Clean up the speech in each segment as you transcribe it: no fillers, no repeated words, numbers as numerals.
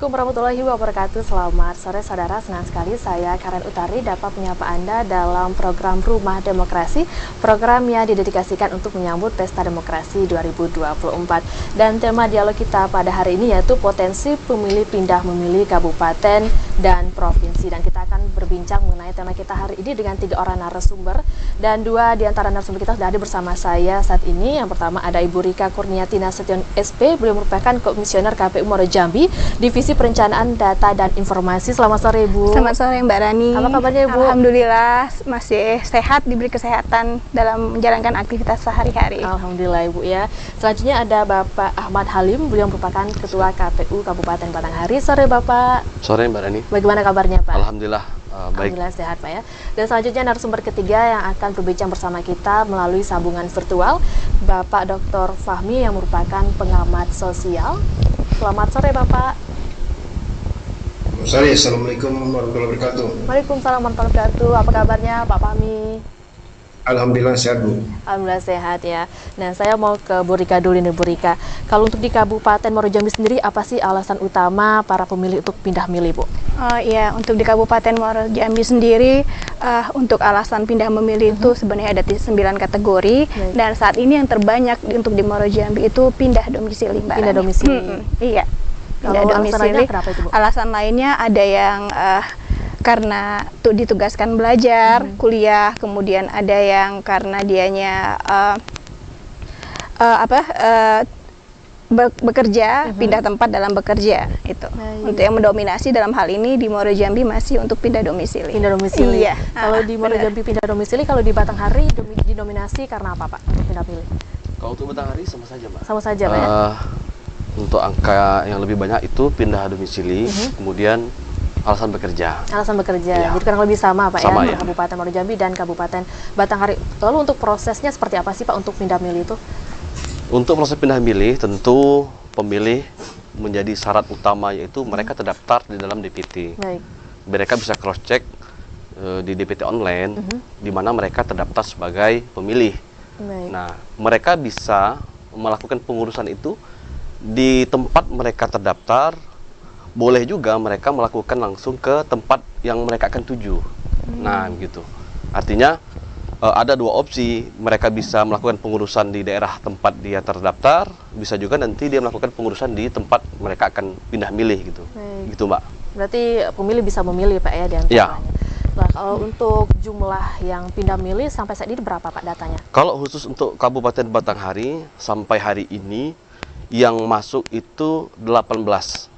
Assalamualaikum warahmatullahi wabarakatuh. Selamat sore saudara, senang sekali saya Karen Utari dapat menyapa Anda dalam program Rumah Demokrasi, program yang didedikasikan untuk menyambut Pesta Demokrasi 2024. Dan tema dialog kita pada hari ini yaitu potensi pemilih pindah memilih kabupaten dan provinsi. Dan kita akan berbincang mengenai tema kita hari ini dengan 3 orang narasumber, dan 2 di antara narasumber kita sudah hadir bersama saya saat ini. Yang pertama ada Ibu Rika Kurniati Nasution SP, beliau merupakan Komisioner KPU Muaro Jambi, Divisi Perencanaan Data dan Informasi. Selamat sore Ibu. Selamat sore Mbak Rani. Apa kabarnya Ibu? Alhamdulillah masih sehat, diberi kesehatan dalam menjalankan aktivitas sehari-hari. Alhamdulillah Ibu ya. Selanjutnya ada Bapak Ahmad Halim, beliau merupakan Ketua KPU Kabupaten Batanghari. Sore Bapak. Sore Mbak Rani. Bagaimana kabarnya Pak? Alhamdulillah baik. Alhamdulillah sehat Pak ya. Dan selanjutnya narasumber ketiga yang akan berbincang bersama kita melalui sambungan virtual, Bapak Dr. Fahmi yang merupakan pengamat sosial. Selamat sore Bapak. Sore, Assalamualaikum warahmatullahi wabarakatuh. Waalaikumsalam warahmatullahi wabarakatuh. Apa kabarnya Pak Fahmi? Alhamdulillah sehat Bu. Alhamdulillah sehat ya. Nah, saya mau ke Bu Rika dulu nih Bu Rika. Kalau untuk di Kabupaten Muaro Jambi sendiri, apa sih alasan utama para pemilih untuk pindah milih Bu? Ya, untuk di Kabupaten Muaro Jambi sendiri, untuk alasan pindah memilih itu sebenarnya ada 9 kategori. Dan saat ini yang terbanyak untuk di Muaro Jambi itu pindah domisili Mbak Pindah Rani. domisili. Iya. Pindah Kalau alasan domisili. lainnya kenapa itu Bu? Alasan lainnya ada yang karena ditugaskan belajar, kuliah, kemudian ada yang karena dianya bekerja, pindah tempat dalam bekerja itu. Untuk yang mendominasi dalam hal ini di Muaro Jambi masih untuk pindah domisili. Pindah domisili. Iya. Kalau di Muaro Jambi pindah domisili, kalau di Batanghari didominasi karena apa Pak untuk pindah pilih? Kalau untuk Batanghari sama saja Mbak. Sama saja Pak ya? Untuk angka yang lebih banyak itu pindah domisili, kemudian alasan bekerja. Alasan bekerja. Ya. Jadi kurang lebih sama Pak Sama, ya, ya. Kabupaten Muaro Jambi dan Kabupaten Batanghari. Lalu untuk prosesnya seperti apa sih Pak untuk pindah milih itu? Untuk proses pindah milih, tentu pemilih menjadi syarat utama yaitu mereka terdaftar di dalam DPT. Baik. Mereka bisa cross check di DPT online, di mana mereka terdaftar sebagai pemilih. Baik. Nah, mereka bisa melakukan pengurusan itu di tempat mereka terdaftar. Boleh juga mereka melakukan langsung ke tempat yang mereka akan tuju. Nah, gitu. Artinya ada 2 opsi. Mereka bisa melakukan pengurusan di daerah tempat dia terdaftar, bisa juga nanti dia melakukan pengurusan di tempat mereka akan pindah milih gitu. Baik. Gitu, Mbak. Berarti pemilih bisa memilih Pak ya di antaranya. Ya. Nah, kalau untuk jumlah yang pindah milih sampai saat ini berapa Pak datanya? Kalau khusus untuk Kabupaten Batanghari sampai hari ini yang masuk itu 18.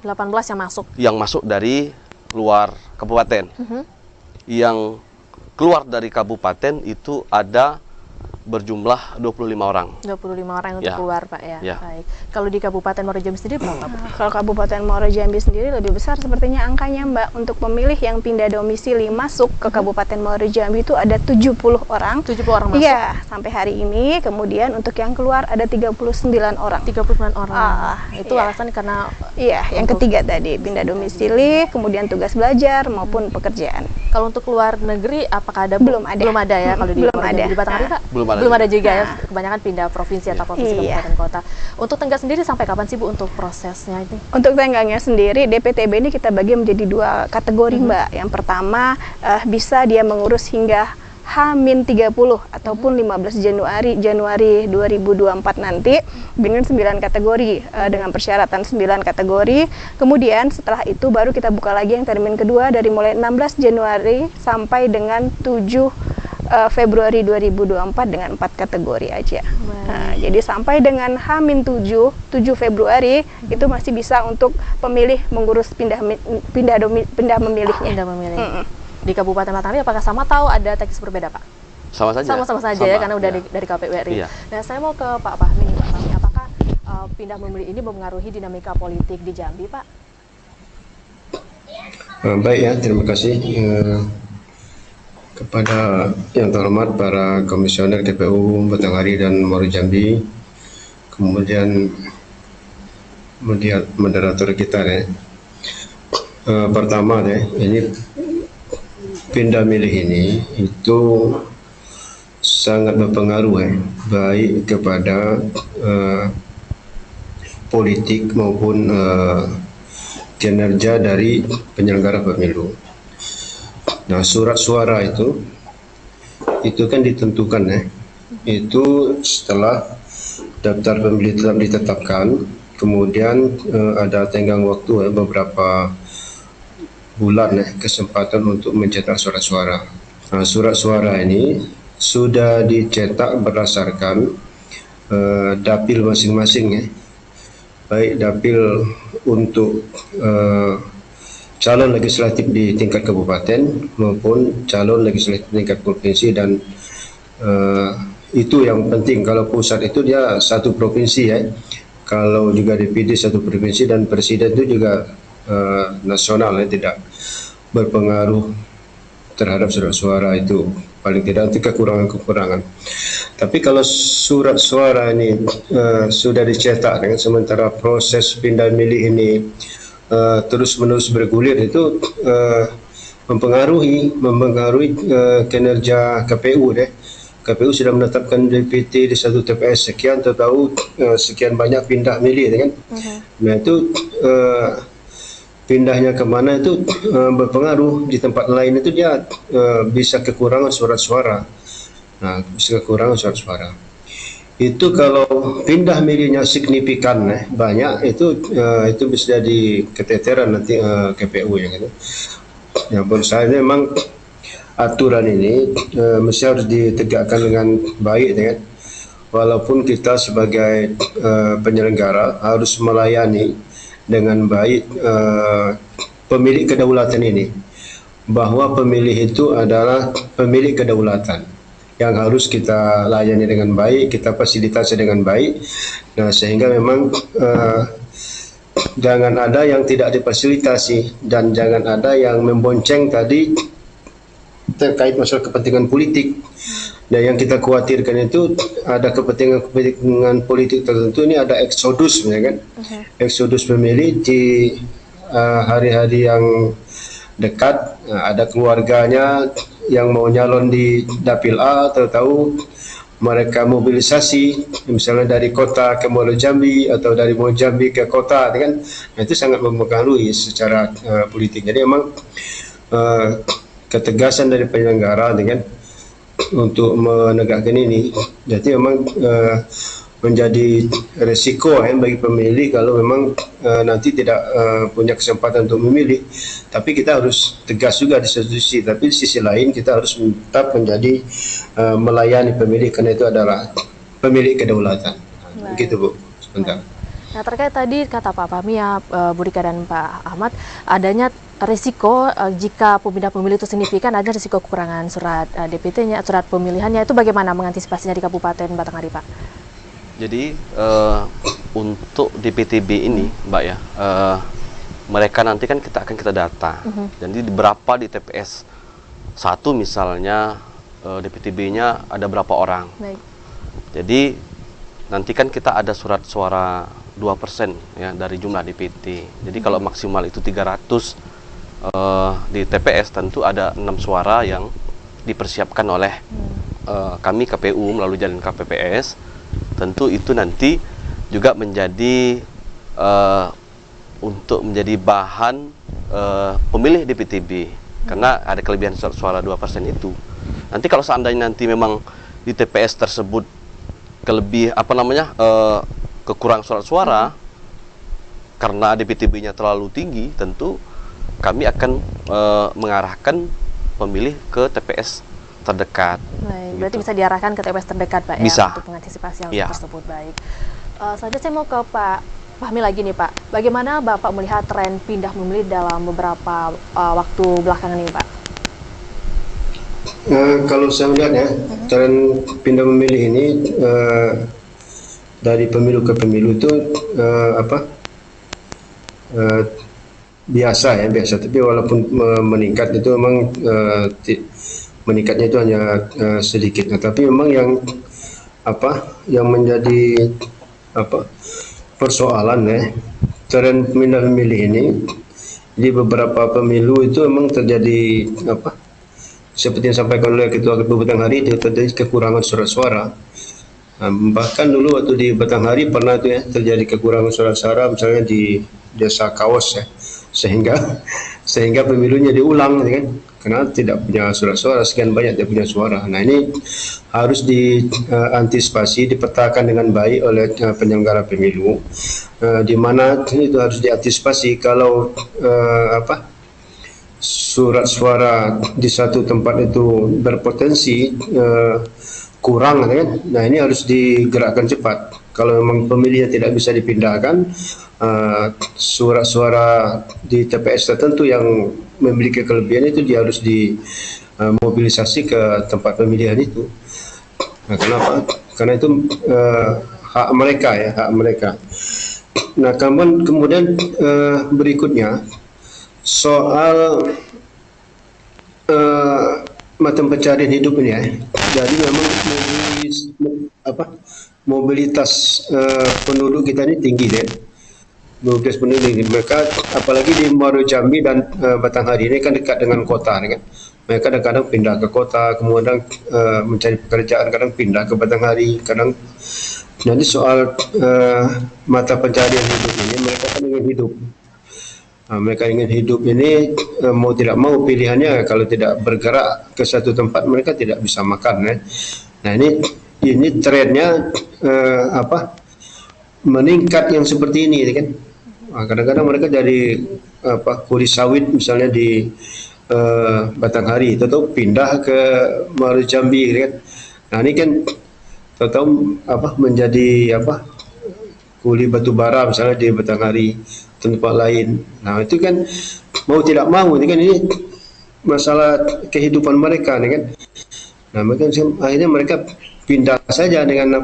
18 yang masuk. Yang masuk dari luar kabupaten. Yang keluar dari kabupaten itu ada berjumlah 25 orang. 25 orang yang untuk Ya. keluar Pak ya. Ya. Baik. Kalau di Kabupaten Muaro Jambi sendiri berapa Pak? Kalau Kabupaten Muaro Jambi sendiri lebih besar sepertinya angkanya Mbak. Untuk pemilih yang pindah domisili masuk ke Kabupaten Muaro Jambi itu ada 70 orang. 70 orang masuk. Iya, sampai hari ini. Kemudian untuk yang keluar ada 39 orang. 39 orang. Itu iya. alasan karena Iya, yang Untuk- ketiga tadi pindah domisili, kemudian tugas belajar maupun pekerjaan. kalau untuk luar negeri apakah ada? Belum ada. Belum ada ya kalau di Belum Muaro ada. Jambi. Di Batanghari Pak? Belum ada. Belum ada juga ya. Kebanyakan pindah provinsi atau provinsi Iya. kabupaten kota. Untuk Tenggat sendiri sampai kapan sih Bu untuk prosesnya ini? Untuk tenggangnya sendiri, DPTB ini kita bagi menjadi 2 kategori Mbak. Yang pertama bisa dia mengurus hingga H-30 ataupun 15 Januari 2024 nanti dengan 9 kategori dengan persyaratan 9 kategori. Kemudian setelah itu baru kita buka lagi yang termin kedua dari mulai 16 Januari sampai dengan 7 Februari 2024 dengan 4 kategori aja. Nah, jadi sampai dengan H-7 Februari itu masih bisa untuk pemilih mengurus pindah memilihnya. Pindah memilih. Di Kabupaten Batanghari apakah sama tahu ada teknis berbeda Pak? Sama saja. Sama-sama saja ya, karena udah ya. dari KPU RI. Iya. Nah, saya mau ke Pak Fahmi nih, Pak Fahmi. Apakah pindah memilih ini mempengaruhi dinamika politik di Jambi, Pak? Baik ya, terima kasih kepada yang terhormat para komisioner KPU Batanghari dan Muaro Jambi, kemudian moderator kita ya. Pertama deh, ini pindah milih ini itu sangat berpengaruh baik kepada politik maupun kinerja dari penyelenggara pemilu. Nah, surat suara itu kan ditentukan ya. Itu setelah daftar pemilih tetap ditetapkan, kemudian ada tenggang waktu beberapa bulan kesempatan untuk mencetak surat suara. Nah, surat suara ini sudah dicetak berdasarkan dapil masing-masing baik dapil untuk calon legislatif di tingkat kabupaten maupun calon legislatif tingkat provinsi, dan itu yang penting. Kalau pusat itu dia satu provinsi kalau juga DPD satu provinsi, dan presiden itu juga nasional tidak berpengaruh terhadap surat suara itu, paling tidak untuk kekurangan-kekurangan. Tapi kalau surat suara ini sudah dicetak dengan sementara proses pindah milih ini terus-menerus bergulir, itu mempengaruhi kinerja KPU KPU sudah menetapkan DPT di satu TPS sekian, tahu sekian banyak pindah milih kan. Nah itu pindahnya kemana itu berpengaruh. Di tempat lain itu dia bisa kekurangan surat suara. Nah, bisa kekurangan surat suara. Itu kalau pindah milihnya signifikan banyak, itu bisa jadi keteteran nanti KPU ya gitu. Ya, menurut saya memang aturan ini mesti harus ditegakkan dengan baik kan. Walaupun kita sebagai penyelenggara harus melayani dengan baik pemilik kedaulatan ini, bahwa pemilih itu adalah pemilik kedaulatan yang harus kita layani dengan baik, kita fasilitasi dengan baik. Nah, sehingga memang jangan ada yang tidak difasilitasi dan jangan ada yang membonceng tadi terkait masalah kepentingan politik. Dan yang kita khawatirkan itu ada kepentingan politik tertentu, ini ada eksodus ya kan. Eksodus pemilih di hari-hari yang dekat, ada keluarganya yang mau nyalon di dapil A, tahu mereka mobilisasi misalnya dari kota ke Muaro Jambi atau dari Muaro Jambi ke kota kan. Nah, itu sangat mempengaruhi secara politik. Jadi memang ketegasan dari penyelenggara dengan untuk menegakkan ini, jadi memang menjadi resiko bagi pemilih kalau memang nanti tidak punya kesempatan untuk memilih. Tapi kita harus tegas juga di satu sisi, tapi di sisi lain kita harus tetap menjadi melayani pemilih, karena itu adalah pemilik kedaulatan. Begitu Bu, sebentar. Nah, terkait tadi kata Pak Fahmi ya, Bu Rika dan Pak Ahmad, adanya risiko jika pemindah pemilih itu signifikan, ada risiko kekurangan surat DPT-nya, surat pemilihannya. Itu bagaimana mengantisipasinya di Kabupaten Batanghari, Pak? Jadi untuk DPTB ini, Mbak ya, mereka nanti kan akan kita data. Jadi berapa di TPS satu misalnya DPTB-nya ada berapa orang. Baik. Jadi nanti kan kita ada surat suara 2% ya dari jumlah DPT. Jadi kalau maksimal itu 300 di TPS, tentu ada 6 suara yang dipersiapkan oleh kami KPU melalui jalan KPPS. Tentu itu nanti juga menjadi untuk menjadi bahan pemilih DPTB, karena ada kelebihan suara 2% itu. Nanti kalau seandainya nanti memang di TPS tersebut kekurangan surat suara karena DPTB-nya terlalu tinggi, tentu kami akan mengarahkan pemilih ke TPS terdekat. Baik, berarti bisa diarahkan ke TPS terdekat, Pak, bisa. Ya, untuk mengantisipasi hal tersebut. Baik. Selanjutnya saya mau ke Pak Fahmi lagi nih, Pak. Bagaimana Bapak melihat tren pindah memilih dalam beberapa waktu belakangan ini, Pak? Kalau saya melihat ya, tren pindah memilih ini dari pemilu ke pemilu itu biasa. Tapi walaupun meningkat itu memang meningkatnya itu hanya sedikit. Tapi memang yang menjadi persoalan tren pindah memilih ini di beberapa pemilu itu memang terjadi seperti yang disampaikan oleh Ketua KPU Batanghari, itu terjadi kekurangan surat suara. Bahkan dulu waktu di Batanghari pernah terjadi kekurangan surat suara, misalnya di Desa Kaos sehingga pemilunya diulang, kan? Karena tidak punya surat suara, sekian banyak tidak punya suara. Nah, ini harus diantisipasi, dipetakan dengan baik oleh penyelenggara pemilu, di mana itu harus diantisipasi kalau surat suara di satu tempat itu berpotensi kurang, kan? Nah, ini harus digerakkan cepat. Kalau memang pemilihnya tidak bisa dipindahkan, surat suara di TPS tertentu yang memiliki kelebihan itu dia harus dimobilisasi ke tempat pemilihan itu. Nah, kenapa? Karena itu hak mereka, ya, hak mereka. Nah, kemudian berikutnya soal macam pencarian hidup ini, ya. Jadi memang mobilitas penduduk kita ini tinggi, ya. Mobilitas penduduk tinggi. Mereka apalagi di Muaro Jambi dan Batanghari ini kan dekat dengan kota, kan. Mereka kadang-kadang pindah ke kota, kemudian mencari pekerjaan, kadang pindah ke Batanghari, kadang. Jadi soal mata pencarian hidup ini, mereka kan ingin hidup. Mereka ingin hidup ini, mau tidak mau pilihannya kalau tidak bergerak ke satu tempat mereka tidak bisa makan, ya. Nah, ini trennya meningkat yang seperti ini, kan. Kadang-kadang mereka dari kuli sawit misalnya di Batanghari, atau pindah ke Muaro Jambi, kan. Nah, ini kan tahu menjadi kuli batu bara misalnya di Batanghari, tempat lain. Nah, itu kan mau tidak mau, ini kan ini masalah kehidupan mereka, nih, kan. Nah, akhirnya mereka pindah saja dengan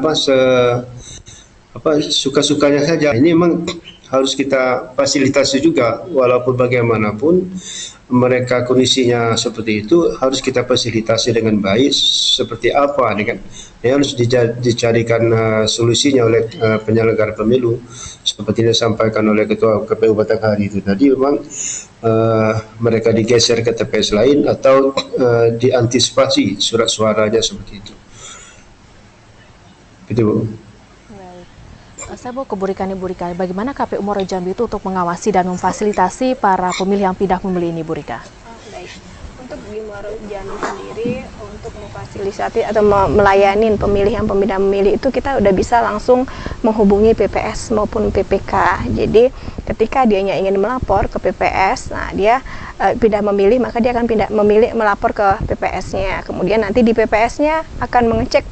suka-sukanya saja. Ini memang harus kita fasilitasi juga, walaupun bagaimanapun mereka kondisinya seperti itu, harus kita fasilitasi dengan baik. Seperti apa, nih, kan? Ini harus dicarikan solusinya oleh penyelenggara pemilu, seperti yang disampaikan oleh Ketua KPU Batanghari itu tadi. Memang mereka digeser ke TPS lain atau diantisipasi surat suaranya seperti itu. Gitu, Bu. Saya mau ke Bu Rika, bagaimana KPU Muaro Jambi itu untuk mengawasi dan memfasilitasi para pemilih yang pindah memilih ini, Bu Rika? Baik. Untuk di Muaro Jambi sendiri, untuk memfasilitasi atau melayani pemilih yang pindah memilih itu, kita udah bisa langsung menghubungi PPS maupun PPK. Jadi ketika dianya ingin melapor ke PPS, nah dia pindah memilih, maka dia akan melapor ke PPS-nya. Kemudian nanti di PPS-nya akan mengecek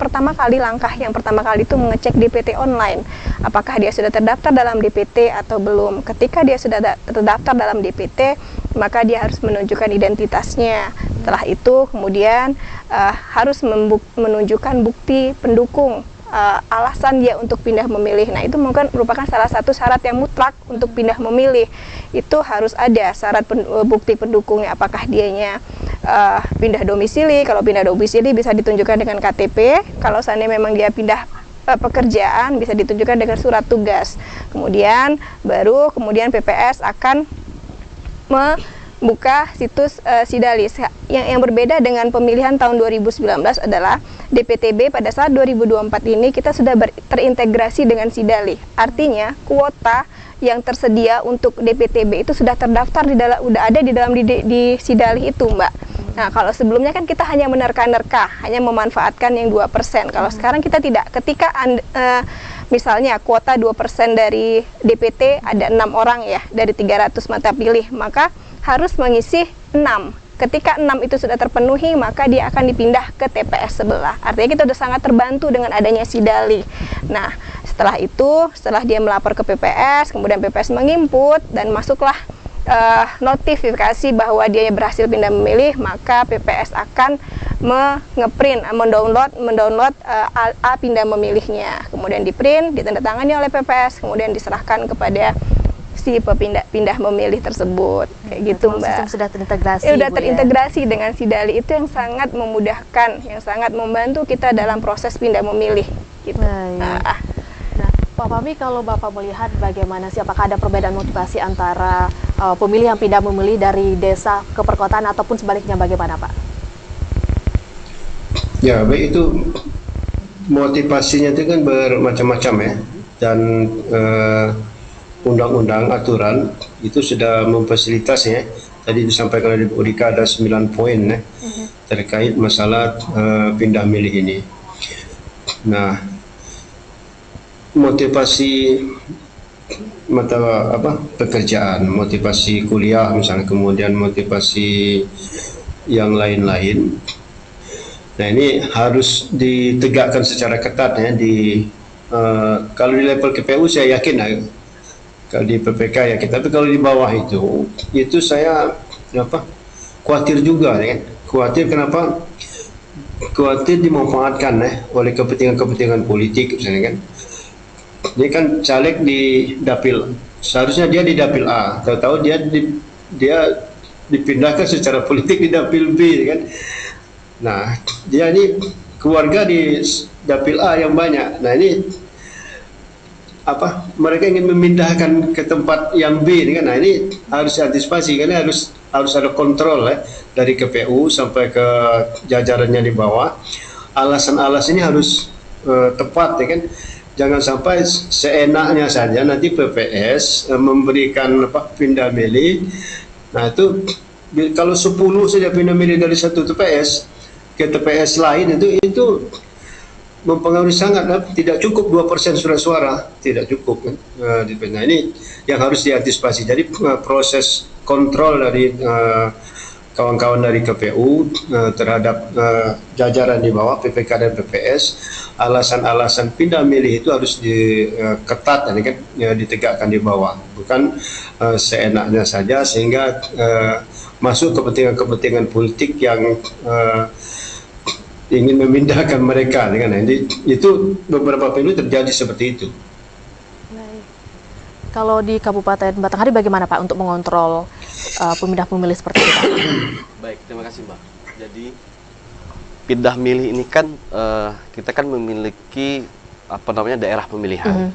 langkah yang pertama kali itu mengecek DPT online. Apakah dia sudah terdaftar dalam DPT atau belum. Ketika dia sudah terdaftar dalam DPT, maka dia harus menunjukkan identitasnya. Setelah itu kemudian harus menunjukkan bukti pendukung, alasan dia untuk pindah memilih. Nah, itu mungkin merupakan salah satu syarat yang mutlak untuk pindah memilih. Itu harus ada syarat bukti pendukungnya, apakah dianya pindah domisili. Kalau pindah domisili bisa ditunjukkan dengan KTP. Kalau seandainya memang dia pindah pekerjaan, bisa ditunjukkan dengan surat tugas. Kemudian kemudian PPS akan membuka situs Sidalis. Yang berbeda dengan pemilihan tahun 2019 adalah DPTB pada saat 2024 ini kita sudah terintegrasi dengan Sidali. Artinya kuota yang tersedia untuk DPTB itu sudah terdaftar udah ada di dalam di Sidali itu, Mbak. Nah, kalau sebelumnya kan kita hanya menerka-nerka, hanya memanfaatkan yang 2%. Kalau sekarang kita tidak. Ketika misalnya kuota 2% dari DPT ada 6 orang, ya, dari 300 mata pilih, maka harus mengisi 6. Ketika 6 itu sudah terpenuhi, maka dia akan dipindah ke TPS sebelah. Artinya kita sudah sangat terbantu dengan adanya Sidali. Nah, setelah dia melapor ke PPS, kemudian PPS menginput dan masuklah notifikasi bahwa dia berhasil pindah memilih, maka PPS akan mendownload A pindah memilihnya, kemudian diprint, ditandatangani oleh PPS, kemudian diserahkan kepada si pindah memilih tersebut. Kayak gitu, Mbak. Sistem sudah terintegrasi. Sudah terintegrasi dengan Sidali, itu yang sangat memudahkan, yang sangat membantu kita dalam proses pindah memilih. Gitu. Nah, Pak Fahmi, kalau Bapak melihat bagaimana sih, apakah ada perbedaan motivasi antara pemilih yang pindah memilih dari desa ke perkotaan ataupun sebaliknya, bagaimana, Pak? Ya, baik, itu motivasinya itu kan bermacam-macam, ya, dan undang-undang aturan itu sudah memfasilitasi ya. Tadi disampaikan oleh Bu Rika ada 9 poin ya, terkait masalah pindah milih ini. Nah, motivasi pekerjaan, motivasi kuliah misalnya, kemudian motivasi yang lain-lain. Nah, ini harus ditegakkan secara ketat ya kalau di level KPU saya yakin ya, kalau di PPK ya kita, tapi kalau di bawah itu saya khawatir juga ya. Khawatir kenapa? Khawatir dimanfaatkan oleh kepentingan-kepentingan politik misalnya kan. Ini kan caleg di dapil, seharusnya dia di dapil A, tahu-tahu dia dipindahkan secara politik di dapil B kan. Nah, dia ini keluarga di dapil A yang banyak. Nah, ini mereka ingin memindahkan ke tempat yang B kan. Nah, ini harus diantisipasi karena harus ada kontrol dari KPU sampai ke jajarannya di bawah. Alasan-alasan ini harus tepat ya kan. Jangan sampai seenaknya saja nanti PPS memberikan pindah milih. Nah, itu kalau 10 saja pindah milih dari satu TPS ke TPS lain itu mempengaruhi sangat. Tidak cukup 2% surat suara, tidak cukup kan. Nah, ini yang harus diantisipasi. Jadi proses kontrol dari kawan-kawan dari KPU terhadap jajaran di bawah PPK dan PPS, alasan-alasan pindah milih itu harus diketat kan, ditegakkan di bawah, bukan seenaknya saja sehingga masuk kepentingan-kepentingan politik yang ingin memindahkan mereka kan. Itu beberapa pemilu terjadi seperti itu. Kalau di Kabupaten Batanghari bagaimana Pak untuk mengontrol pemindah pemilih seperti itu? Baik, terima kasih Mbak. Jadi pindah milih ini kan kita kan memiliki daerah pemilihan.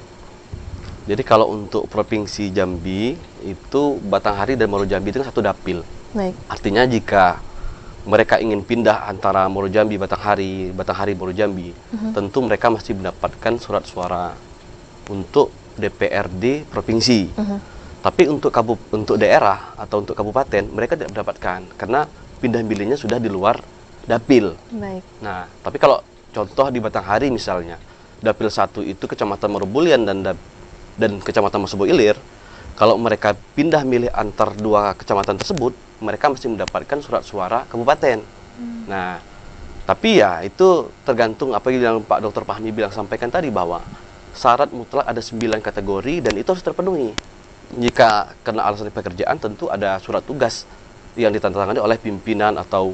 Jadi kalau untuk Provinsi Jambi itu Batanghari dan Muaro Jambi itu kan satu dapil. Baik. Artinya jika mereka ingin pindah antara Muaro Jambi, Batanghari, Muaro Jambi, tentu mereka mesti mendapatkan surat suara untuk DPRD provinsi. Tapi untuk daerah atau untuk kabupaten mereka tidak mendapatkan karena pindah milihnya sudah di luar dapil. Baik. Nah, tapi kalau contoh di Batanghari misalnya, dapil 1 itu Kecamatan Merubulian dan Kecamatan Masebo Ilir, kalau mereka pindah milih antar dua kecamatan tersebut, mereka mesti mendapatkan surat suara kabupaten. Nah, tapi ya itu tergantung apa yang Pak Dr. Fahmi sampaikan tadi, bahwa syarat mutlak ada 9 kategori dan itu harus terpenuhi. Jika kena alasan pekerjaan tentu ada surat tugas yang ditandatangani oleh pimpinan atau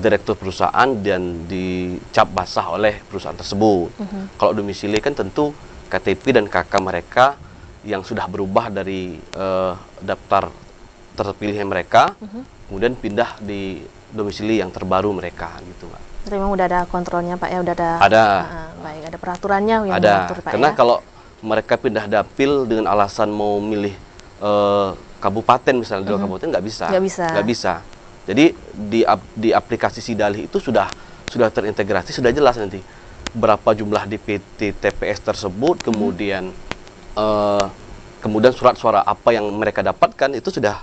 direktur perusahaan dan dicap basah oleh perusahaan tersebut. Kalau domisili kan tentu KTP dan KK mereka yang sudah berubah dari daftar terpilih mereka, kemudian pindah di domisili yang terbaru mereka gitu, Pak. Jadi memang udah ada kontrolnya Pak ya, udah ada. Ada. Baik, ada peraturannya yang ada. mengatur Pak. Karena ya. kalau mereka pindah dapil dengan alasan mau milih kabupaten misalnya, di luar kabupaten nggak bisa. Nggak bisa. Jadi di aplikasi Sidalih itu sudah terintegrasi, sudah jelas nanti berapa jumlah DPT TPS tersebut, kemudian surat suara apa yang mereka dapatkan itu sudah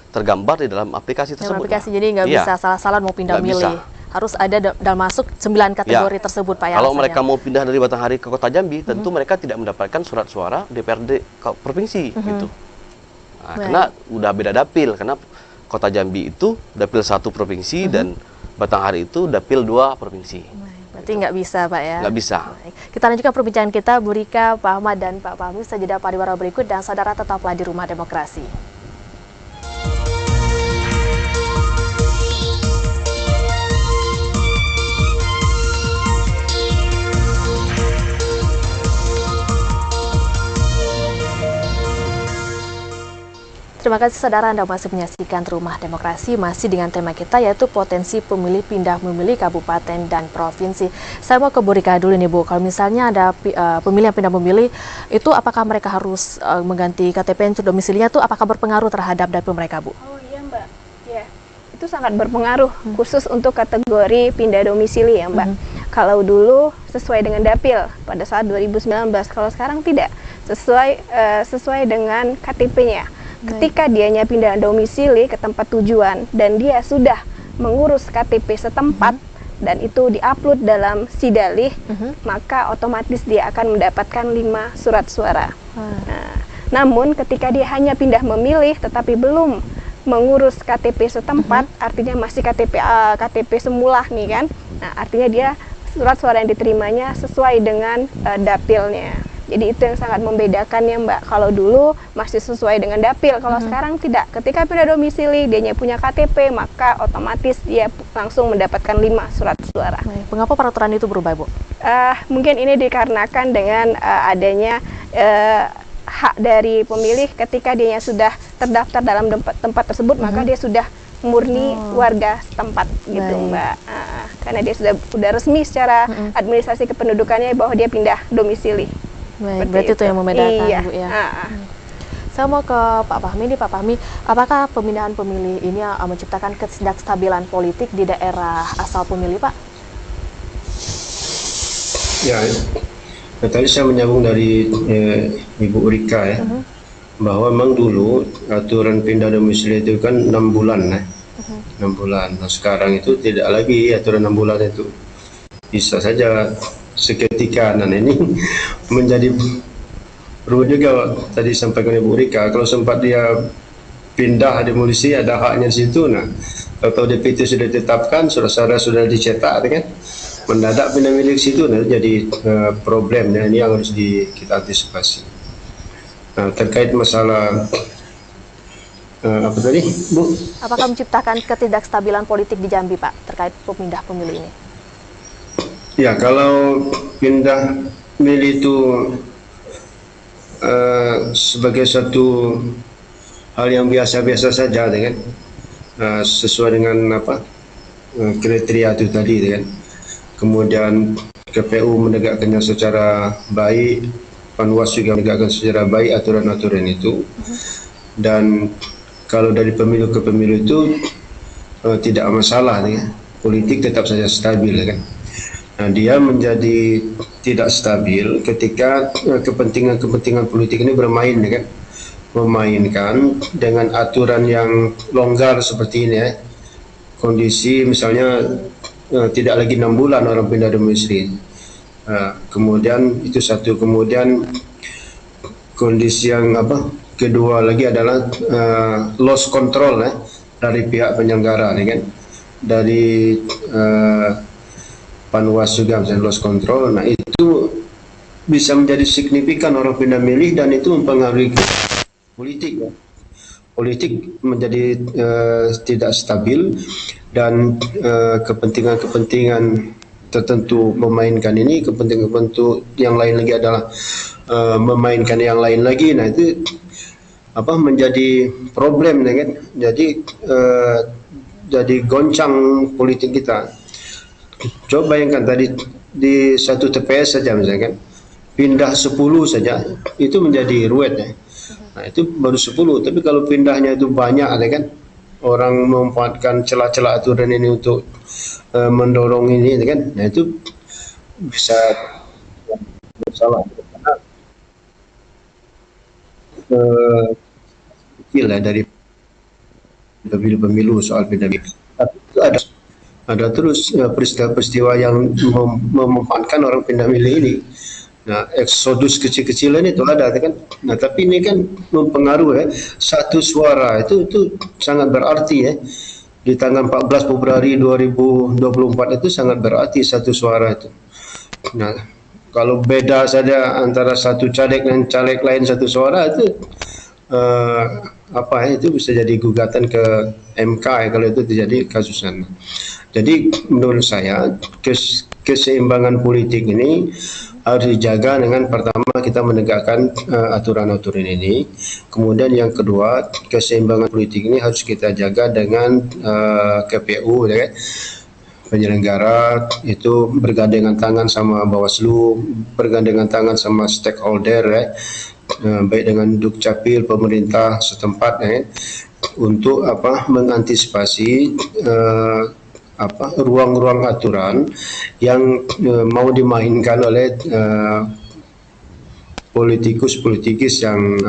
tergambar di dalam aplikasi tersebut. Aplikasi, jadi nggak bisa salah-salah mau pindah milih. Harus ada dalam masuk 9 kategori tersebut Pak ya. Kalau mereka mau pindah dari Batanghari ke Kota Jambi, tentu mereka tidak mendapatkan surat suara DPRD provinsi gitu. Nah, karena udah beda dapil, karena Kota Jambi itu dapil 1 provinsi dan Batanghari itu dapil 2 provinsi. Berarti nggak bisa Pak ya? Nggak bisa. Baik. Kita lanjutkan perbincangan kita, Bu Rika, Pak Ahmad, dan Pak Fahmi. Sejenak pariwara berikut dan saudara tetaplah di Rumah Demokrasi. Terima kasih saudara, Anda masih menyaksikan Rumah Demokrasi, masih dengan tema kita yaitu potensi pemilih pindah memilih kabupaten dan provinsi. Saya mau ke Bu Rika dulu nih Bu, kalau misalnya ada pemilih yang pindah memilih, itu apakah mereka harus mengganti KTP untuk domisilinya, itu apakah berpengaruh terhadap dapil mereka Bu? Oh iya Mbak, ya itu sangat berpengaruh, khusus untuk kategori pindah domisili ya Mbak. Kalau dulu sesuai dengan dapil pada saat 2019, kalau sekarang tidak, sesuai dengan KTP-nya. ketika dianya pindah domisili ke tempat tujuan dan dia sudah mengurus KTP setempat dan itu diupload dalam Sidalih, maka otomatis dia akan mendapatkan 5 surat suara. Nah, namun ketika dia hanya pindah memilih tetapi belum mengurus KTP setempat, artinya masih KTP semula nih kan. Nah, artinya dia surat suara yang diterimanya sesuai dengan dapilnya. Jadi itu yang sangat membedakannya, Mbak. Kalau dulu masih sesuai dengan dapil, kalau sekarang tidak. Ketika pindah domisili, dia punya KTP, maka otomatis dia langsung mendapatkan 5 surat suara. Mengapa peraturan itu berubah, Bu? Mungkin ini dikarenakan dengan adanya hak dari pemilih ketika dia sudah terdaftar dalam tempat tersebut, maka dia sudah murni warga setempat gitu, Mbak. Karena dia sudah resmi secara administrasi kependudukannya bahwa dia pindah domisili. Baik, berarti itu yang membedakan, iya. Bu ya. Saya mau ke Pak Fahmi nih, Pak Fahmi, apakah pemindahan pemilih ini menciptakan ketidakstabilan politik di daerah asal pemilih, Pak? Ya, tadi saya menyambung dari Ibu Urika ya, bahwa memang dulu aturan pindah domisili itu kan 6 bulan, 6 bulan. Nah, sekarang itu tidak lagi aturan 6 bulan itu, bisa saja seketika. Dan ini menjadi perlu juga tadi sampaikan Ibu Rika, kalau sempat dia pindah demolisi ada haknya di situ. Nah, kalau DPT sudah ditetapkan, surat-suara sudah dicetak, kan mendadak pindah milik situ, nah jadi problem. Nah, ini yang harus kita antisipasi. Nah, terkait masalah apa tadi, Bu? Apakah menciptakan ketidakstabilan politik di Jambi, Pak, terkait pemindah pemilih ini? Ya, kalau pindah milih itu sebagai satu hal yang biasa-biasa saja, kan, sesuai dengan kriteria itu tadi, kan. Kemudian KPU menegakkannya secara baik, Panwas juga menegakkan secara baik aturan-aturan itu, dan kalau dari pemilu ke pemilu itu tidak masalah, kan. Politik tetap saja stabil, kan. Nah, dia menjadi tidak stabil ketika kepentingan politik ini bermain, kan, memainkan dengan aturan yang longgar seperti ini, ya. Kondisi misalnya tidak lagi 6 bulan orang pindah domisili. Kemudian itu satu, kemudian kondisi yang kedua lagi adalah loss control, dari pihak penyelenggara, kan, dari Panwas juga misalnya loss control. Nah, itu bisa menjadi signifikan orang pindah milih dan itu mempengaruhi politik, ya. Politik menjadi tidak stabil dan kepentingan-kepentingan tertentu memainkan ini, kepentingan-kepentingan yang lain lagi adalah memainkan yang lain lagi. Nah, itu menjadi problem, kan. Jadi goncang politik kita. Coba bayangkan tadi di satu TPS saja misalnya, kan, pindah 10 saja itu menjadi ruwet, ya. Nah, itu baru 10, tapi kalau pindahnya itu banyak, kan, orang memanfaatkan celah-celah aturan ini untuk mendorong ini, kan. Nah, itu bisa bersalah karena kecil, ya, dari pemilu soal pindah. Tapi itu ada terus peristiwa-peristiwa yang memanfaatkan orang pindah milih ini. Nah, eksodus kecil-kecilan itu ada, kan. Nah, tapi ini kan mempengaruhi, ya. Satu suara itu sangat berarti, ya. Di tanggal 14 Februari 2024 itu sangat berarti satu suara itu. Nah, kalau beda saja antara satu caleg dan caleg lain satu suara itu itu bisa jadi gugatan ke MK, ya, kalau itu terjadi kasusnya. Jadi menurut saya keseimbangan politik ini harus dijaga dengan pertama kita menegakkan aturan-aturan ini. Kemudian yang kedua, keseimbangan politik ini harus kita jaga dengan KPU, ya, penyelenggara itu bergandengan tangan sama Bawaslu, bergandengan tangan sama stakeholder, ya, baik dengan Dukcapil, pemerintah setempat, ya, untuk mengantisipasi ruang-ruang aturan yang mau dimainkan oleh politikus yang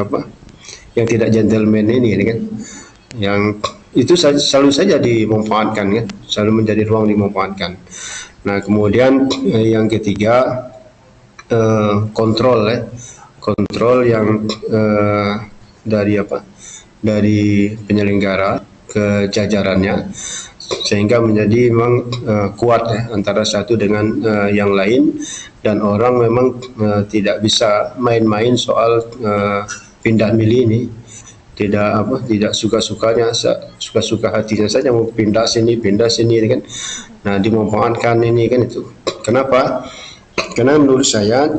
yang tidak gentleman ini kan, yang itu selalu saja dimanfaatkan kan, selalu menjadi ruang dimanfaatkan. Nah kemudian yang ketiga, kontrol kontrol yang dari penyelenggara ke jajarannya, sehingga menjadi memang kuat antara satu dengan yang lain, dan orang memang tidak bisa main-main soal pindah milih ini, tidak suka-sukanya, suka-suka hatinya saja mau pindah sini kan. Nah dimanfaatkan ini kan, itu kenapa? Karena menurut saya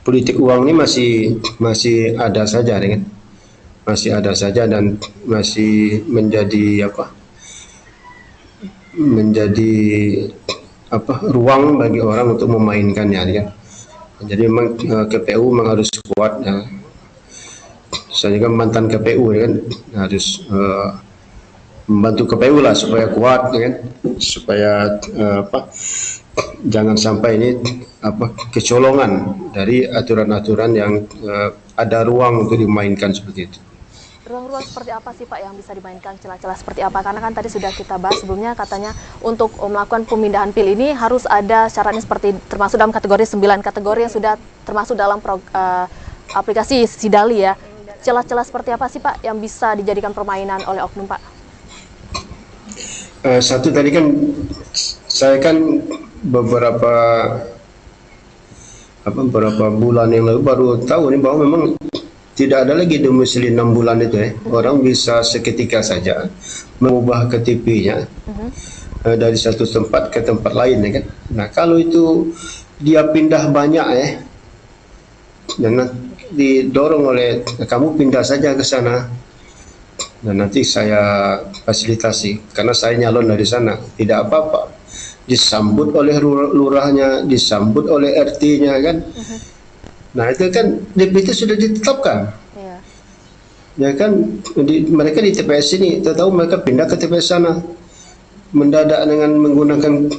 politik uang ini masih ada saja kan, masih ada saja, dan masih menjadi ruang bagi orang untuk memainkannya kan. Jadi memang KPU memang harus kuat ya. Saya kan mantan KPU kan, harus membantu KPU lah supaya kuat kan, supaya jangan sampai ini kecolongan dari aturan-aturan yang ada ruang untuk dimainkan seperti itu. Ruang-ruang seperti apa sih Pak yang bisa dimainkan, celah-celah seperti apa? Karena kan tadi sudah kita bahas sebelumnya, katanya untuk melakukan pemindahan PIL ini harus ada syaratnya, seperti termasuk dalam kategori 9 kategori yang sudah termasuk dalam aplikasi Sidali ya. Celah-celah seperti apa sih Pak yang bisa dijadikan permainan oleh oknum Pak? Satu tadi kan saya kan beberapa bulan yang lalu baru tahu nih bahwa memang tidak ada lagi domisili 6 bulan itu ya. Orang bisa seketika saja mengubah KTP-nya dari satu tempat ke tempat lain ya kan. Nah kalau itu dia pindah banyak jangan didorong oleh kamu pindah saja ke sana, dan nanti saya fasilitasi karena saya nyalon dari sana, tidak apa-apa. Disambut oleh lurahnya, disambut oleh RT-nya kan. Nah itu kan DPT sudah ditetapkan, ya kan. Mereka di TPS ini, tahu mereka pindah ke TPS sana mendadak dengan menggunakan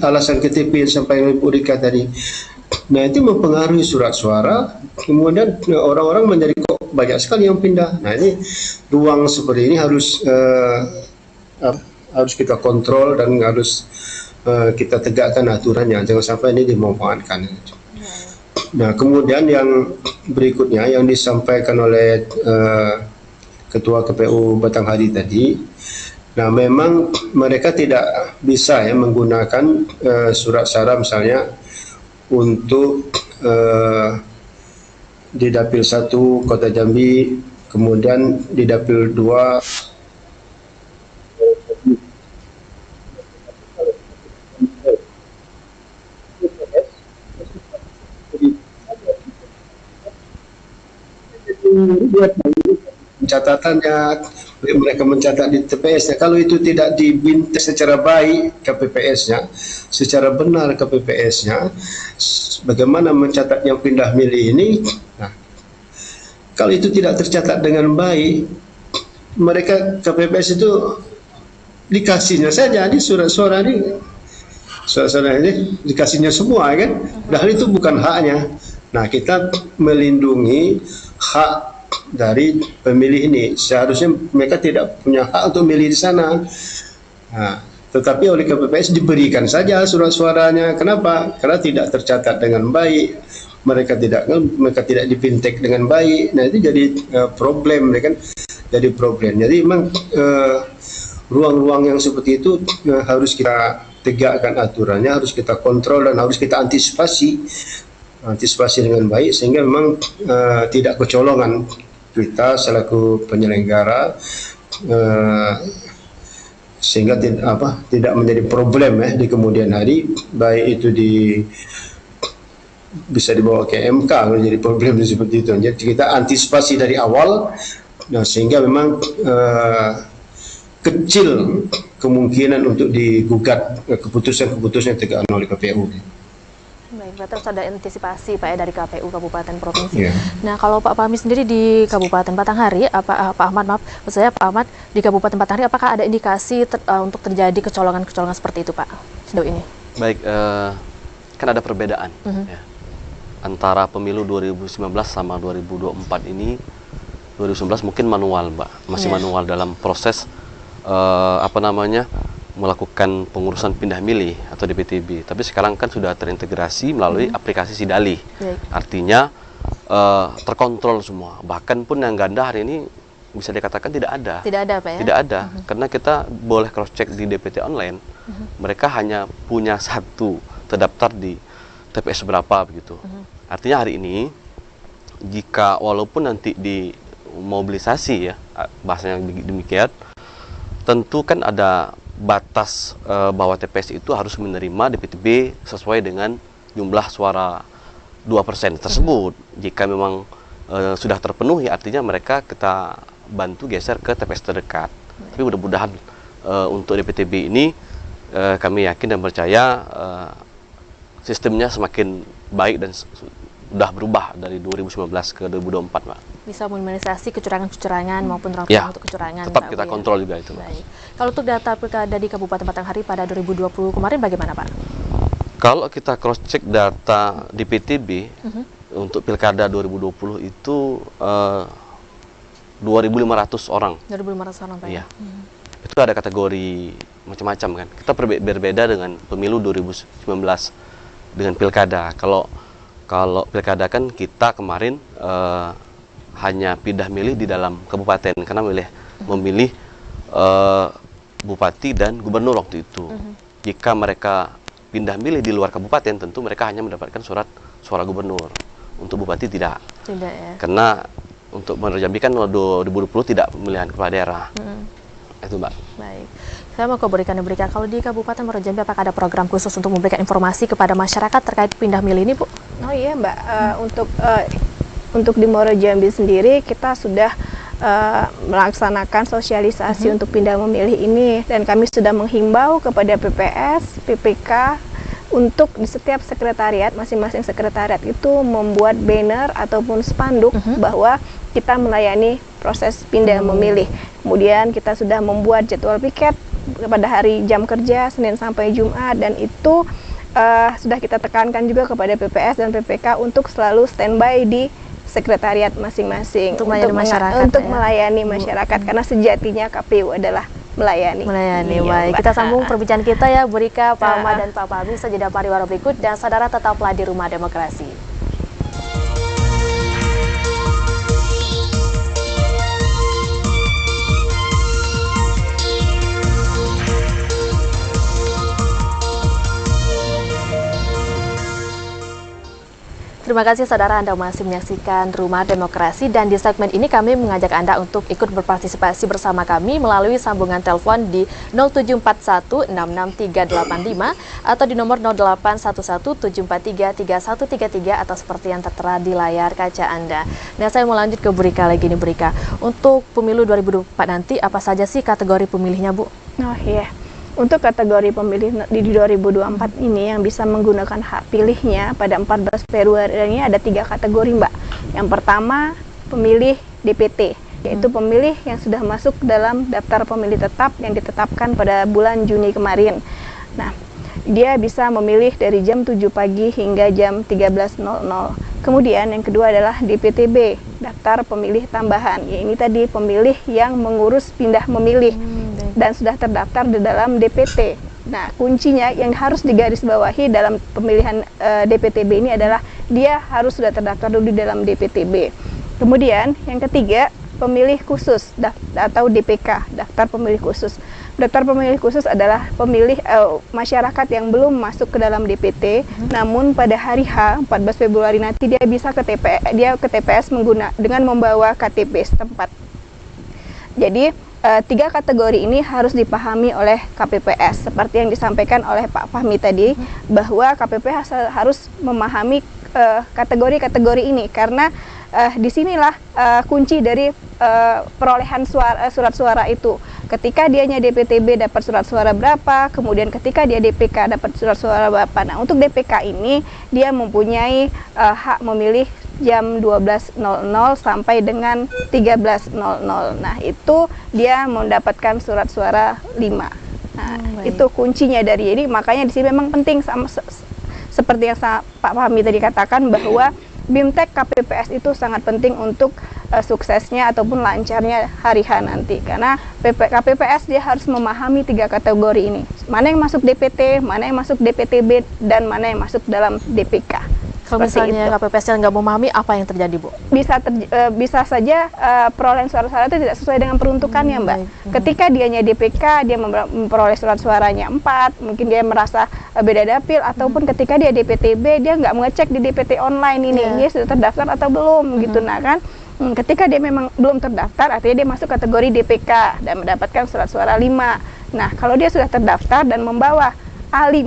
alasan KTP yang sampai Ibu Rika tadi. Nah itu mempengaruhi surat suara, kemudian orang-orang menjadi kok banyak sekali yang pindah. Nah ini ruang seperti ini harus kita kontrol dan harus kita tegakkan aturannya, jangan sampai ini dimanfaatkan. Nah kemudian yang berikutnya yang disampaikan oleh Ketua KPU Batanghari tadi, nah memang mereka tidak bisa ya menggunakan surat suara misalnya untuk di Dapil 1 Kota Jambi, kemudian di Dapil 2 catatannya, mereka mencatat di TPS-nya. Kalau itu tidak dibintek secara baik ke PPS-nya, secara benar ke PPS-nya, bagaimana mencatat yang pindah milih ini? Nah, kalau itu tidak tercatat dengan baik, mereka ke PPS itu dikasihnya saja di surat suara ini, dikasihnya semua kan, padahal itu bukan haknya. Nah, kita melindungi hak dari pemilih ini. Seharusnya mereka tidak punya hak untuk milih di sana. Nah, tetapi oleh KPPS diberikan saja surat suaranya. Kenapa? Karena tidak tercatat dengan baik. Mereka tidak dipintek dengan baik. Nah, itu jadi problem, kan? Jadi problem. Jadi memang ruang-ruang yang seperti itu harus kita tegakkan aturannya, harus kita kontrol dan harus kita antisipasi dengan baik, sehingga memang tidak kecolongan kita selaku penyelenggara, sehingga tidak menjadi problem di kemudian hari, baik itu bisa dibawa ke MK kalau jadi problem seperti itu. Jadi kita antisipasi dari awal, sehingga memang kecil kemungkinan untuk digugat keputusan-keputusan yang tegakkan oleh KPU. Baik, berarti harus ada antisipasi Pak ya dari KPU Kabupaten Provinsi. Nah kalau Pak Fahmi sendiri di Kabupaten Batanghari, Pak Ahmad, maksud saya Pak Ahmad, di Kabupaten Batanghari apakah ada indikasi untuk terjadi kecolongan-kecolongan seperti itu Pak sejauh ini? Baik, kan ada perbedaan. Ya. antara pemilu 2019 sama 2024 ini, 2019 mungkin manual, Mbak, masih manual dalam proses melakukan pengurusan pindah milih atau DPTB. Tapi sekarang kan sudah terintegrasi melalui aplikasi Sidalih. Artinya terkontrol semua. Bahkan pun yang ganda hari ini bisa dikatakan tidak ada. Tidak ada, Pak ya? Tidak ada, karena kita boleh cross check di DPT online. Mereka hanya punya satu terdaftar di TPS berapa begitu. Artinya hari ini jika walaupun nanti dimobilisasi ya, bahasanya demikian, tentu kan ada batas bahwa TPS itu harus menerima DPTB sesuai dengan jumlah suara 2% tersebut. Jika memang sudah terpenuhi, artinya mereka kita bantu geser ke TPS terdekat. Tapi mudah-mudahan untuk DPTB ini kami yakin dan percaya sistemnya semakin baik dan sudah berubah dari 2019 ke 2024, Pak. Bisa meminimalisasi kecurangan-kecurangan maupun rangkaian untuk kecurangan. Tetap kita kontrol juga itu. Baik. Kalau untuk data pilkada di Kabupaten Batanghari pada 2020 kemarin bagaimana, Pak? Kalau kita cross check data di PTB untuk pilkada 2020 itu 2.500 orang. 2.500 orang, Pak. Iya. Itu ada kategori macam-macam kan. Kita berbeda dengan pemilu 2019 dengan pilkada. Kalau pilkada kan kita kemarin hanya pindah milih di dalam kabupaten karena memilih bupati dan gubernur waktu itu. Jika mereka pindah milih di luar kabupaten, tentu mereka hanya mendapatkan suara gubernur. Untuk bupati tidak. Tidak ya. Karena untuk Muara Jambi kan 2020 tidak pemilihan kepala daerah. Itu, Mbak. Baik. Saya mau berikan. Kalau di Kabupaten Muara Jambi apakah ada program khusus untuk memberikan informasi kepada masyarakat terkait pindah milih ini, Bu? Oh iya, Mbak. Untuk di Muara Jambi sendiri kita sudah melaksanakan sosialisasi untuk pindah memilih ini, dan kami sudah menghimbau kepada PPS, PPK untuk di setiap sekretariat, masing-masing sekretariat itu membuat banner ataupun spanduk bahwa kita melayani proses pindah memilih. Kemudian kita sudah membuat jadwal piket pada hari jam kerja Senin sampai Jumat, dan itu sudah kita tekankan juga kepada PPS dan PPK untuk selalu standby di sekretariat masing-masing untuk melayani masyarakat, karena sejatinya KPU adalah melayani. Baik, kita sambung perbincangan kita ya, Bu Rika, Pak Ahmad dan Pak Fahmi saja pariwara berikut, dan saudara tetaplah di Rumah Demokrasi. Terima kasih saudara, Anda masih menyaksikan Rumah Demokrasi, dan di segmen ini kami mengajak Anda untuk ikut berpartisipasi bersama kami melalui sambungan telepon di 0741663385 atau di nomor 081174333133 atau seperti yang tertera di layar kaca Anda. Dan saya mau lanjut ke Bu Rika lagi nih, Bu Rika. Untuk pemilu 2024 nanti apa saja sih kategori pemilihnya, Bu? Oh iya. Untuk kategori pemilih di 2024 ini yang bisa menggunakan hak pilihnya pada 14 Februari ini ada 3 kategori, Mbak. Yang pertama, pemilih DPT, yaitu pemilih yang sudah masuk dalam daftar pemilih tetap yang ditetapkan pada bulan Juni kemarin. Nah, dia bisa memilih dari jam 7 pagi hingga jam 13.00. Kemudian yang kedua adalah DPTB, daftar pemilih tambahan. Ya, ini tadi pemilih yang mengurus pindah memilih dan sudah terdaftar di dalam DPT. Nah, kuncinya yang harus digarisbawahi dalam pemilihan DPTB ini adalah dia harus sudah terdaftar dulu di dalam DPTB. Kemudian yang ketiga, pemilih khusus atau DPK, daftar pemilih khusus. Daftar pemilih khusus adalah pemilih masyarakat yang belum masuk ke dalam DPT, namun pada hari H 14 Februari nanti dia bisa ke TPS dengan membawa KTP setempat. Jadi 3 kategori ini harus dipahami oleh KPPS seperti yang disampaikan oleh Pak Fahmi tadi, bahwa KPPS harus memahami kategori-kategori ini, karena disinilah kunci dari perolehan surat suara itu. Ketika dianya DPTB dapat surat suara berapa, kemudian ketika dia DPK dapat surat suara berapa. Nah, untuk DPK ini dia mempunyai hak memilih jam 12.00 sampai dengan 13.00. Nah, itu dia mendapatkan surat suara 5. Nah, itu kuncinya dari, jadi makanya di sini memang penting seperti yang Pak Fahmi tadi katakan bahwa BIMTEK KPPS itu sangat penting untuk suksesnya ataupun lancarnya hari H nanti, karena KPPS dia harus memahami 3 kategori ini, mana yang masuk DPT, mana yang masuk DPTB, dan mana yang masuk dalam DPK. Kalau misalnya KPPS nggak memahami, apa yang terjadi, Bu? Bisa saja perolehan suara-suara itu tidak sesuai dengan peruntukannya, Mbak. Ketika dianya DPK, dia memperoleh surat suaranya 4, mungkin dia merasa beda dapil, ataupun ketika dia DPTB, dia nggak mengecek di DPT online ini, dia sudah terdaftar atau belum, gitu. Nah kan, ketika dia memang belum terdaftar, artinya dia masuk kategori DPK dan mendapatkan surat suara 5. Nah, kalau dia sudah terdaftar dan membawa A5,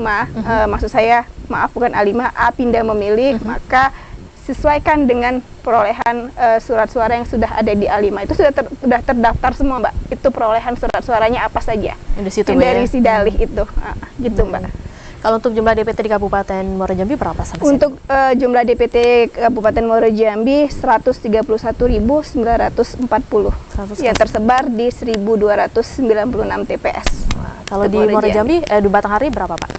maksud saya, maaf bukan A5, A pindah memilih, maka sesuaikan dengan perolehan surat suara yang sudah ada di A5. Itu sudah terdaftar semua, Mbak. Itu perolehan surat suaranya apa saja. Di situ, dari si dalih itu. Gitu, Mbak. Kalau untuk jumlah DPT di Kabupaten Muaro Jambi berapa sampai? Untuk jumlah DPT Kabupaten Muaro Jambi 131.940 yang tersebar di 1.296 TPS. Kalau di Muaro Jambi, di Batanghari berapa, Pak?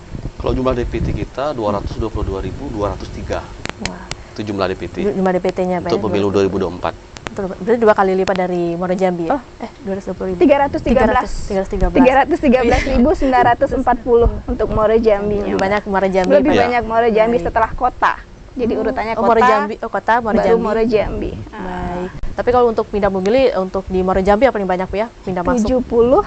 Kalau jumlah DPT kita 222.203. Itu jumlah DPT. Jumlah DPT-nya, Pak. Untuk pemilu 2024. Berarti 2 kali lipat dari Muaro Jambi ya? 220.000. 313.940 untuk Muaro Jambi. Lebih banyak Muaro Jambi. Lebih banyak Muaro Jambi setelah kota. Jadi urutannya kota, Muaro Jambi, kota, Muaro Jambi. Muaro Jambi. Baik. Tapi kalau untuk pindah memilih, untuk di Muaro Jambi yang paling banyak, Bu, ya? Pindah masuk 70.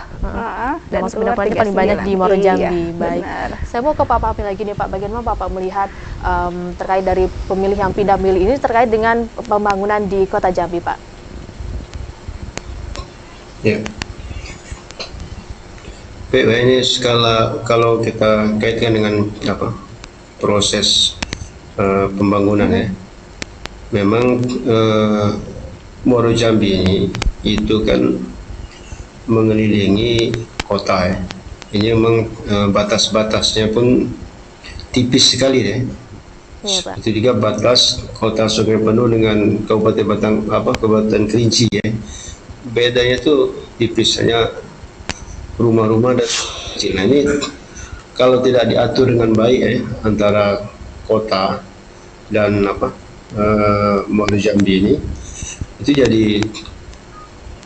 Dan masuk pindah paling banyak di Muaro Jambi. Iya, baik. Benar. Saya mau ke Pak Fahmi lagi nih, Pak. Bagaimana Bapak melihat terkait dari pemilih yang pindah milih ini terkait dengan pembangunan di Kota Jambi, Pak? Ya. Baik, ini kalau kita kaitkan dengan proses pembangunan ya, memang Muaro Jambi ini itu kan mengelilingi kota ya. Ini memang batas-batasnya pun tipis sekali ya. Iya, Pak. Itu juga batas kota Sungai Penuh dengan Kabupaten Kerinci ya. Bedanya tuh tipis, hanya rumah-rumah dan kecil. Nah, ini kalau tidak diatur dengan baik ya antara kota dan Muaro Jambi ini, itu jadi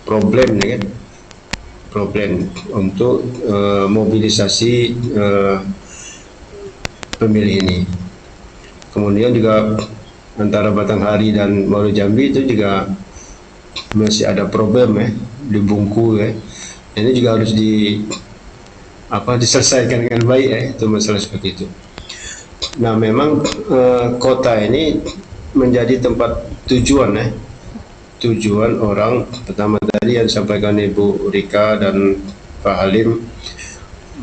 problem ya kan, problem untuk mobilisasi pemilih ini. Kemudian juga antara Batanghari dan Muaro Jambi itu juga masih ada problem ya di Bungku ya. Ini juga harus diselesaikan dengan baik ya, itu masalah seperti itu. Nah, memang kota ini menjadi tempat tujuan ya, tujuan orang pertama tadi yang disampaikan Ibu Rika dan Pak Halim,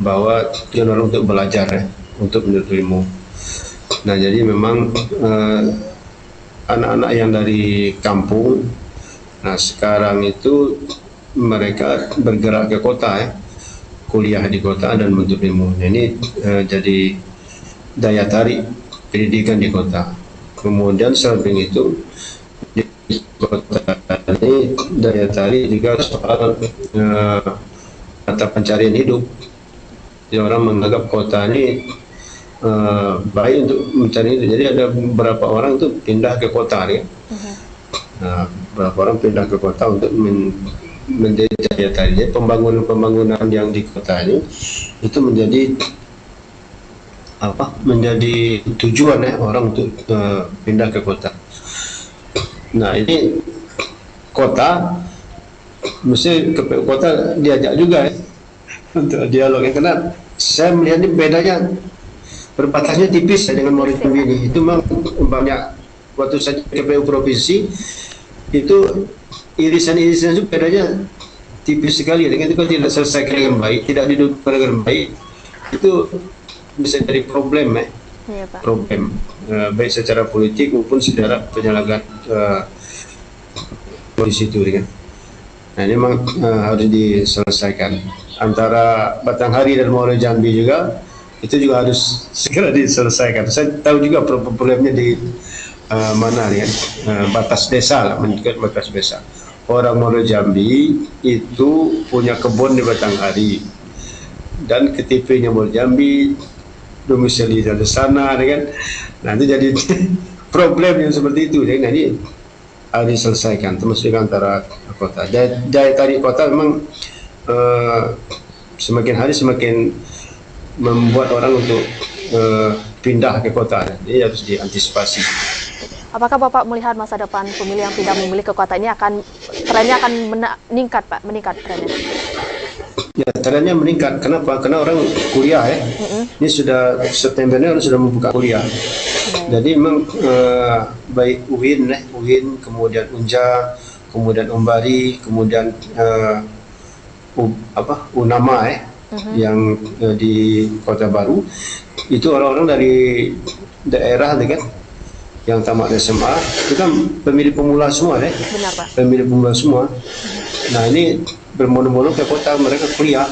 bahwa tujuan orang untuk belajar ya, untuk menuntut ilmu. Nah, jadi memang anak-anak yang dari kampung, nah sekarang itu mereka bergerak ke kota ya, kuliah di kota dan menuntut ilmu. Nah, ini jadi daya tarik pendidikan di kota. Kemudian samping itu di kota ini daya tarik juga soal mata pencarian hidup. Jadi orang menganggap kota ini baik untuk mencari hidup. Jadi ada beberapa orang tuh pindah ke kota ya. Nah, beberapa orang pindah ke kota untuk menjadi daya tarik. Pembangunan yang di kota ini itu menjadi menjadi tujuan ya orang untuk pindah ke kota. Nah, ini kota mesti kota diajak juga ya untuk dialognya, karena saya melihat ini bedanya, berbatasnya tipis ya dengan Muaro Jambi ini. Itu memang banyak, waktu saya KPU provinsi itu irisan-irisan itu bedanya tipis sekali. Dengan itu kalau tidak selesaikan dengan baik, tidak didukung dengan baik, itu bisa jadi problem ya. Iya, Pak. Problem baik secara politik maupun secara penyelenggaraan di situ kan. Nah, ini memang harus diselesaikan. Antara Batanghari dan Muaro Jambi juga itu juga harus segera diselesaikan. Saya tahu juga problemnya di mana ya, batas desa lah, menunjukkan batas desa. Orang Muaro Jambi itu punya kebun di Batanghari, dan KTP-nya Muaro Jambi, domisili di sana, kan? Nanti jadi problem yang seperti itu. Jadi nanti harus diselesaikan, termasuk dengan antara kota. Daya tarik kota memang semakin hari semakin membuat orang untuk pindah ke kota. Jadi harus diantisipasi. Apakah Bapak melihat masa depan pemilih yang pindah memilih ke kota ini trennya akan meningkat, Pak? Meningkat trennya? Ya, trennya meningkat. Kenapa? Karena orang kuliah ya. Ini sudah Septembernya sudah membuka kuliah. Jadi memang baik UIN, kemudian Unja, kemudian Umbari, kemudian Unama yang di Kota Baru, itu orang-orang dari daerah kan, yang tamat SMA, itu kan pemilih pemula semua ya. Benar, Pak. Pemilih pemula semua. Nah, ini berbondong-bondong ke kota mereka kuliah.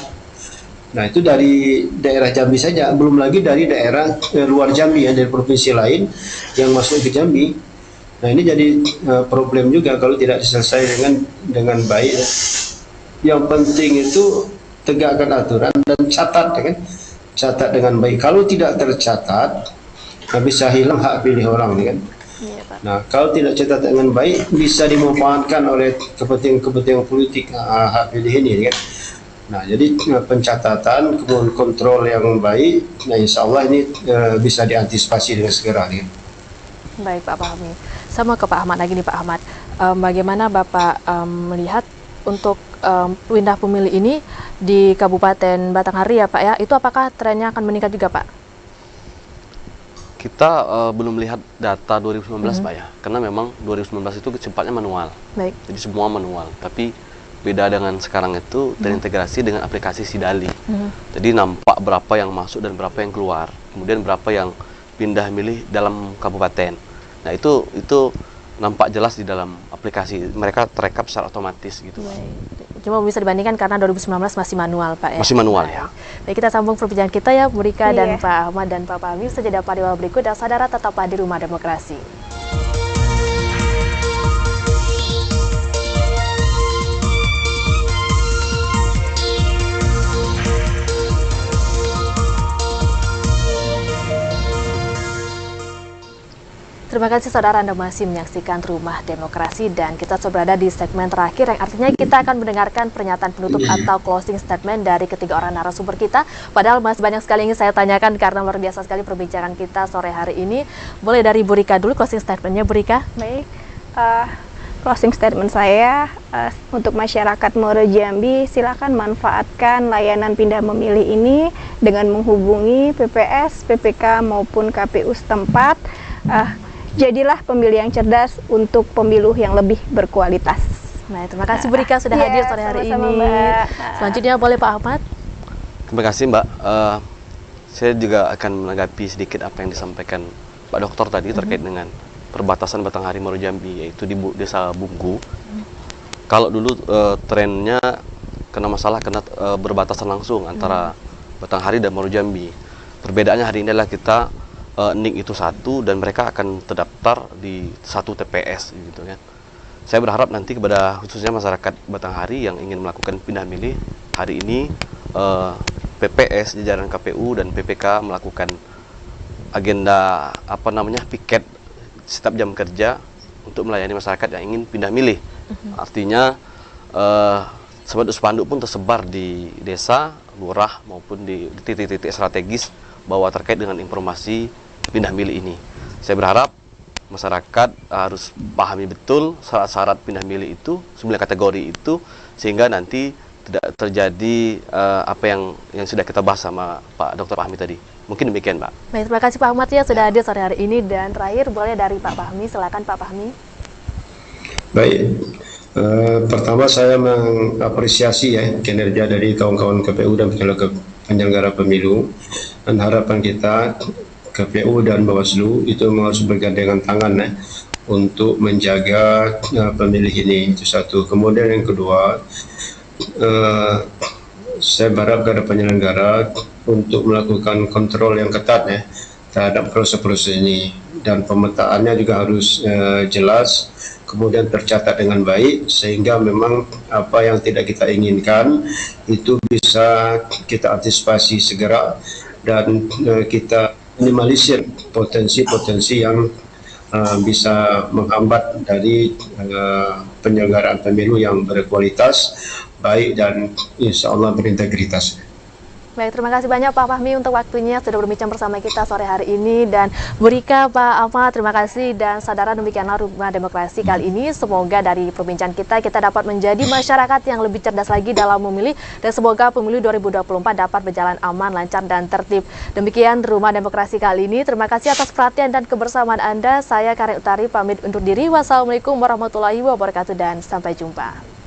Nah, itu dari daerah Jambi saja, belum lagi dari daerah luar Jambi ya, dari provinsi lain yang masuk ke Jambi. Nah, ini jadi problem juga kalau tidak diselesaikan dengan baik. Yang penting itu tegakkan aturan dan catat, ya kan? Catat dengan baik. Kalau tidak tercatat, bisa hilang hak pilih orang, ya kan? Iya, Pak. Nah, kalau tidak catat dengan baik, bisa dimanfaatkan oleh kepentingan politik hak pilih ini, ya kan? Nah, jadi pencatatan, kemudian kontrol yang baik, nah insya Allah ini bisa diantisipasi dengan segera, ya. Baik, Pak Fahmi. Sama ke Pak Ahmad lagi nih, Pak Ahmad. Bagaimana Bapak melihat untuk pindah pemilih ini di Kabupaten Batanghari ya, Pak ya? Itu apakah trennya akan meningkat juga, Pak? Kita belum lihat data 2019 Pak ya, karena memang 2019 itu sifatnya manual. Baik. Jadi semua manual, tapi beda dengan sekarang itu terintegrasi dengan aplikasi Sidali. Jadi nampak berapa yang masuk dan berapa yang keluar, kemudian berapa yang pindah milih dalam kabupaten. Nah itu nampak jelas di dalam aplikasi, mereka terekap secara otomatis gitu. Baik. Cuma bisa dibandingkan karena 2019 masih manual, Pak ya? Masih manual ya. Baik, kita sambung perbincangan kita ya, Bu Rika dan Iya. Pak Ahmad dan Pak Fahmi. Sejeda pada awal berikut dan saudara tetaplah di Rumah Demokrasi. Terima kasih saudara, Anda masih menyaksikan Rumah Demokrasi dan kita sudah berada di segmen terakhir yang artinya kita akan mendengarkan pernyataan penutup atau closing statement dari ketiga orang narasumber kita. Padahal masih banyak sekali yang ingin saya tanyakan karena luar biasa sekali perbincangan kita sore hari ini. Boleh dari Bu Rika dulu closing statementnya, Bu Rika. Baik, closing statement saya untuk masyarakat Muaro Jambi, silakan manfaatkan layanan pindah memilih ini dengan menghubungi PPS, PPK maupun KPU setempat. Jadilah pemilih yang cerdas untuk pemilu yang lebih berkualitas. Nah, terima kasih Bu Rika sudah hadir sore hari sama-sama, ini. Mbak. Selanjutnya boleh Pak Ahmad. Terima kasih Mbak. Saya juga akan menanggapi sedikit apa yang disampaikan Pak Dokter tadi terkait dengan perbatasan Batanghari Muaro Jambi, yaitu di Desa Bungku. Kalau dulu trennya kena masalah karena berbatasan langsung antara Batanghari dan Muaro Jambi. Perbedaannya hari ini adalah kita NIK itu satu dan mereka akan terdaftar di satu TPS gitu kan. Saya berharap nanti kepada khususnya masyarakat Batanghari yang ingin melakukan pindah milih hari ini, PPS jajaran KPU dan PPK melakukan agenda piket setiap jam kerja untuk melayani masyarakat yang ingin pindah milih. Artinya spanduk pun tersebar di desa, lurah maupun di titik-titik strategis bahwa terkait dengan informasi pindah milih ini. Saya berharap masyarakat harus pahami betul syarat-syarat pindah milih itu, 9 kategori itu, sehingga nanti tidak terjadi apa yang sudah kita bahas sama Pak Dr. Fahmi tadi. Mungkin demikian, Pak. Baik, terima kasih Pak Ahmad ya sudah hadir sore hari ini. Dan terakhir boleh dari Pak Fahmi, silakan Pak Fahmi. Baik, pertama saya mengapresiasi ya kinerja dari kawan-kawan KPU dan penyelenggara pemilu, dan harapan kita KPU dan Bawaslu itu harus bergandengan tangan untuk menjaga pemilih ini, itu satu. Kemudian yang kedua, saya berharap kepada penyelenggara untuk melakukan kontrol yang ketat terhadap proses-proses ini, dan pemetaannya juga harus jelas, kemudian tercatat dengan baik, sehingga memang apa yang tidak kita inginkan itu bisa kita antisipasi segera dan kita minimalisir potensi-potensi yang bisa menghambat dari penyelenggaraan pemilu yang berkualitas, baik dan insya Allah berintegritas. Baik, terima kasih banyak Pak Fahmi untuk waktunya sudah berbincang bersama kita sore hari ini, dan Bu Rika, Pak Ahmad, terima kasih, dan saudara, demikianlah Rumah Demokrasi kali ini. Semoga dari perbincangan kita dapat menjadi masyarakat yang lebih cerdas lagi dalam memilih, dan semoga pemilu 2024 dapat berjalan aman, lancar, dan tertib. Demikian Rumah Demokrasi kali ini. Terima kasih atas perhatian dan kebersamaan Anda. Saya Karen Utari pamit undur diri. Wassalamualaikum warahmatullahi wabarakatuh dan sampai jumpa.